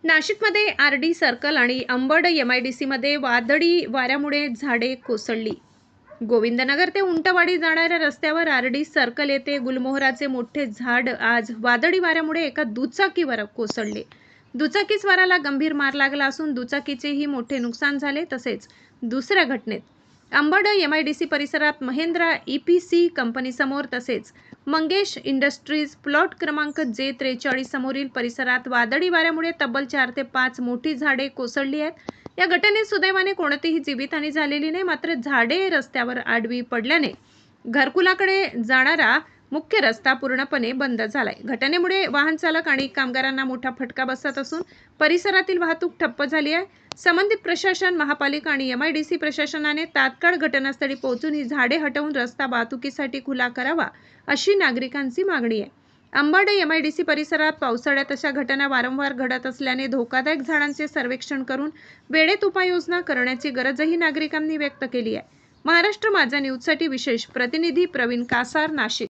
नाशिकमध्ये RD circle आणि अंबड एमआयडीसीमध्ये वादळी वाऱ्यामुळे झाडे कोसळली. गोविंदनगर ते उंटवाडी जाणाऱ्या रस्त्यावर आरडी सर्कल येथे गुलमोहराचे मोठे झाड आज वादळी वाऱ्यामुळे एका दुचाकीवर कोसळले. दुचाकीस्वाराला गंभीर मार लागला असून दुचाकीचेही मोठे नुकसान झाले. तसेच दुसऱ्या घटनेत अंबड एमआयडीसी परिसरात महेंद्रा ईपीसी कंपनीसमोर तसेच मंगेश इंडस्ट्रीज प्लॉट क्रमांक J43 समोरील परिसरात वादळी वाऱ्यामुळे तब्बल 4 ते 5 मोठी झाडे कोसळली आहेत. या घटनेत सुदैवाने कोणतीही जीवितहानी झालेली नाही. मात्र झाडे रस्त्यावर आडवी पडल्याने घरकुलाकडे जाणारा मुख्य रस्ता पूर्णपणे बंद झालाय. घटनेमुळे वाहन चालक आणि कामगारांना मोठा फटका बसत असून परिसरातील वाहतूक ठप्प झाली आहे. संबंधित प्रशासन, महापालिका आणि एमआयडीसी प्रशासनाने तात्काळ घटनास्थळी पोहोचून ही झाडे हटवून रस्ता वाहतुकीसाठी खुला करावा अशी नागरिकांची मागणी आहे. अंबड एमआयडीसी परिसरात पावसाळ्यात अशा घटना वारंवार घडत असल्याने धोकादायक झाडांचे सर्वेक्षण करून वेळेत उपाययोजना करण्याची गरजही नागरिकांनी व्यक्त केली आहे. महाराष्ट्र माझा न्यूजसाठी विशेष प्रतिनिधी प्रवीण कासार, नाशिक.